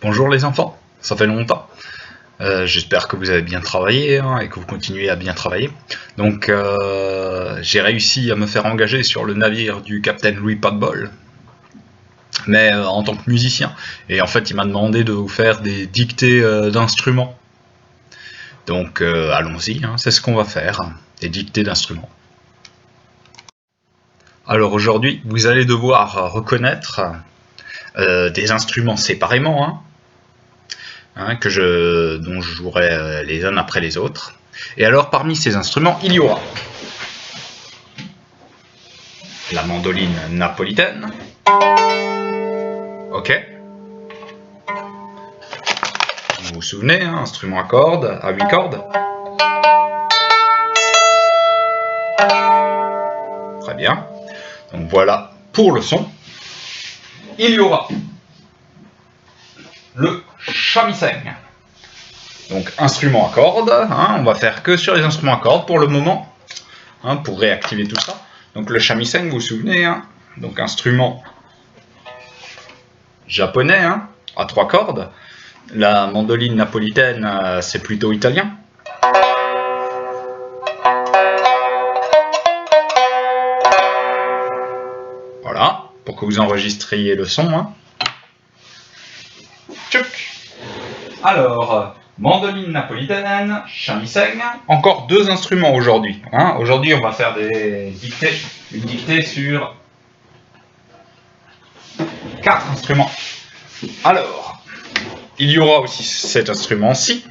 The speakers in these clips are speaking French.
Bonjour les enfants, ça fait longtemps. J'espère que vous avez bien travaillé et que vous continuez à bien travailler. Donc j'ai réussi à me faire engager sur le navire du Captain Louis Padbol, mais en tant que musicien. Et en fait il m'a demandé de vous faire des dictées d'instruments. Donc allons-y, c'est ce qu'on va faire, des dictées d'instruments. Alors aujourd'hui vous allez devoir reconnaître des instruments séparément, dont je jouerai les uns après les autres. Et alors parmi ces instruments, il y aura la mandoline napolitaine, ok, vous vous souvenez, instrument à cordes, à 8 cordes, très bien, donc voilà pour le son. Il y aura le shamisen, donc instrument à cordes, on va faire que sur les instruments à cordes pour le moment, pour réactiver tout ça. Donc le shamisen, vous vous souvenez, donc instrument japonais, à 3 cordes. La mandoline napolitaine, c'est plutôt italien. Voilà, pour que vous enregistriez le son. Tchouk. Alors, mandoline napolitaine, shamisen, encore 2 instruments aujourd'hui. Aujourd'hui, on va faire des dictées, une dictée sur 4 instruments. Alors, il y aura aussi cet instrument-ci,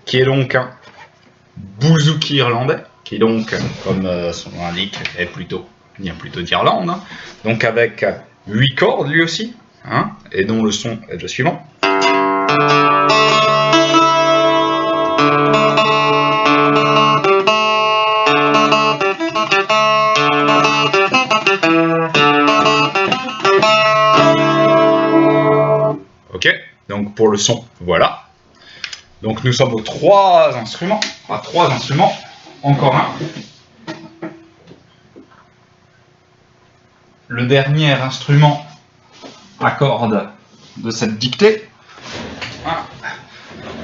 qui est donc un bouzouki irlandais, qui est donc, comme son nom l'indique, vient plutôt d'Irlande, donc avec 8 cordes lui aussi, et dont le son est le suivant. Ok, donc pour le son, voilà. Donc nous sommes aux 3 instruments, encore un. Le dernier instrument à cordes de cette dictée.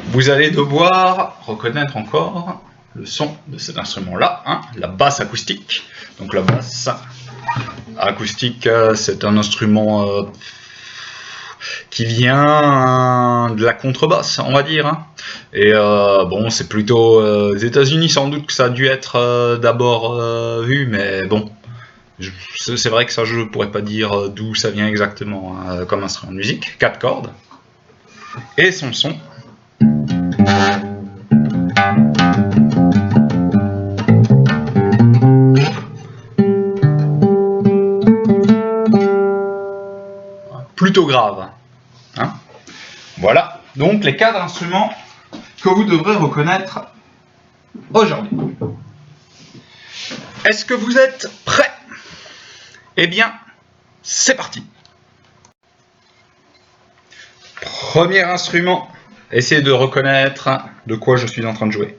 Vous allez devoir reconnaître encore le son de cet instrument-là, la basse acoustique. Donc la basse acoustique, c'est un instrument qui vient de la contrebasse, on va dire. Et bon, c'est plutôt aux États-Unis sans doute que ça a dû être d'abord vu, mais bon, c'est vrai que ça, je ne pourrais pas dire d'où ça vient exactement comme instrument de musique. 4 cordes. Et son son. Plutôt grave. Voilà, donc les 4 instruments que vous devrez reconnaître aujourd'hui. Est-ce que vous êtes prêts? Eh bien, c'est parti. Premier instrument, essayez de reconnaître de quoi je suis en train de jouer.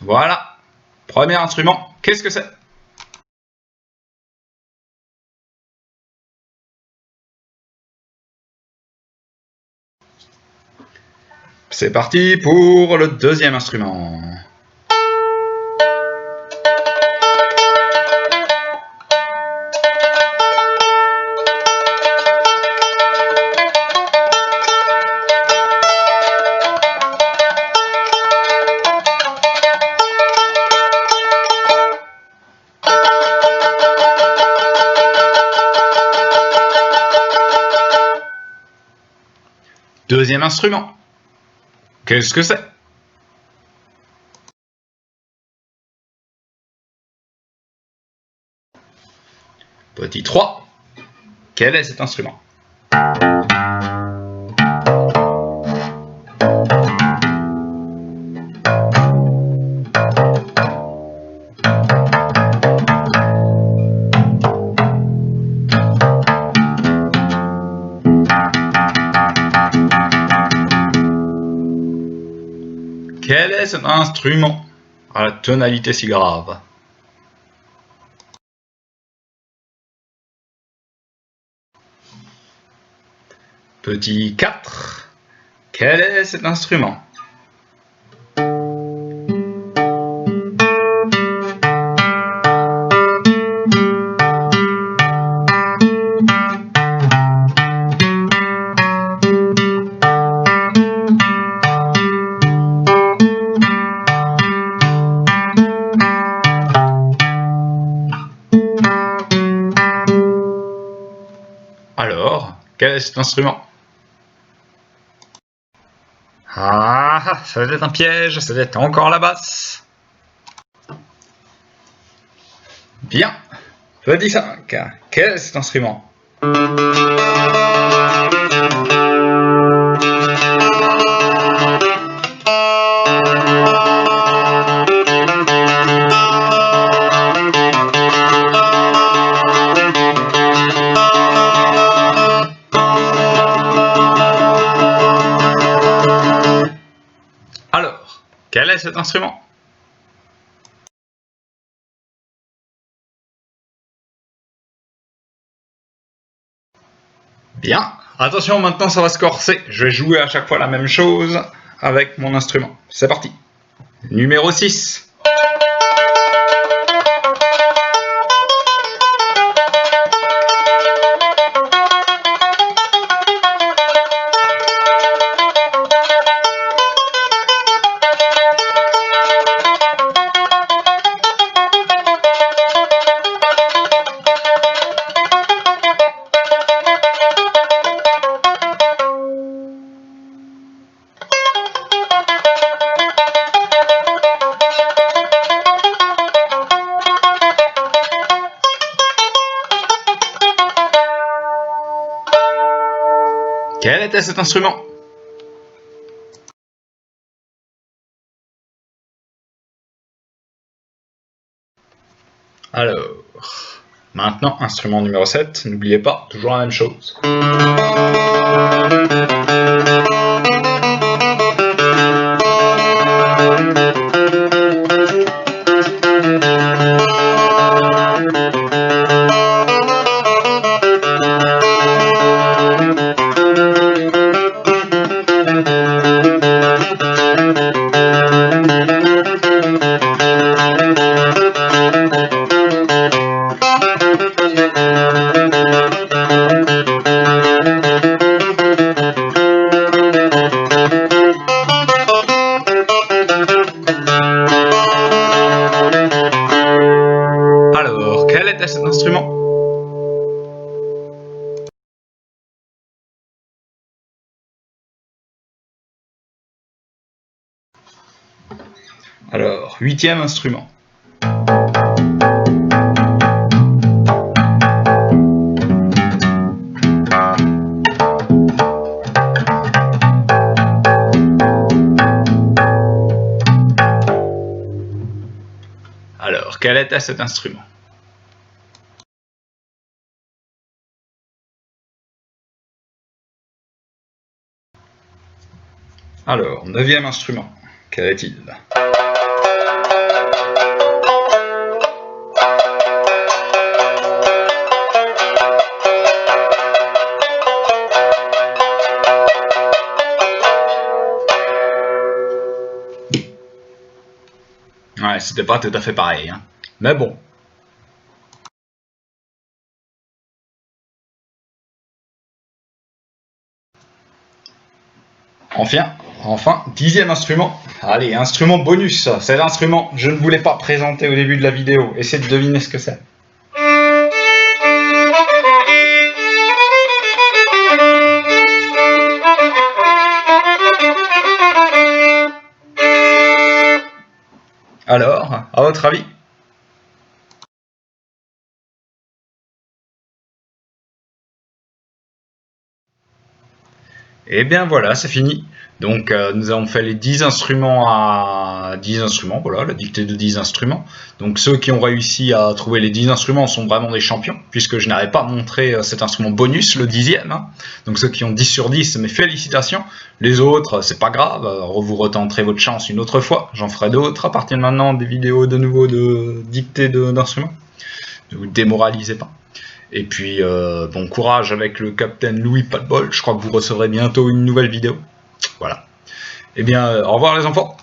Voilà, premier instrument, qu'est-ce que c'est? C'est parti pour le deuxième instrument. Deuxième instrument. Qu'est-ce que c'est? Petit 3. Quel est cet instrument? est cet instrument à la tonalité si grave? Petit 4. Quel est cet instrument? Alors, quel est cet instrument? Ah, ça doit être un piège, ça doit être encore la basse. Bien. Petit 5. Quel est cet instrument? Alors, quel est cet instrument? Bien. Attention, maintenant ça va se corser. Je vais jouer à chaque fois la même chose avec mon instrument. C'est parti. Numéro 6. Quel était cet instrument? Alors, maintenant, instrument numéro 7, n'oubliez pas, toujours la même chose. Alors, quel était cet instrument? Alors, 8e instrument. Alors, quel était cet instrument? Alors, 9e instrument. Quel est-il? Ouais, c'était pas tout à fait pareil, hein. Mais bon. Enfin, 10e instrument. Allez, instrument bonus. C'est l'instrument que je ne voulais pas présenter au début de la vidéo. Essayez de deviner ce que c'est. Alors, à votre avis? Et bien voilà, c'est fini. Donc nous avons fait les 10 instruments voilà, la dictée de 10 instruments. Donc ceux qui ont réussi à trouver les 10 instruments sont vraiment des champions, puisque je n'avais pas montré cet instrument bonus, le 10e. Hein. Donc ceux qui ont 10 sur 10, mes félicitations. Les autres, c'est pas grave, vous retenterez votre chance une autre fois. J'en ferai d'autres à partir de maintenant, des vidéos de nouveau de dictée d'instruments. Ne vous démoralisez pas. Et puis, bon courage avec le Capitaine Louis Pas de bol. Je crois que vous recevrez bientôt une nouvelle vidéo. Voilà. Eh bien, au revoir les enfants.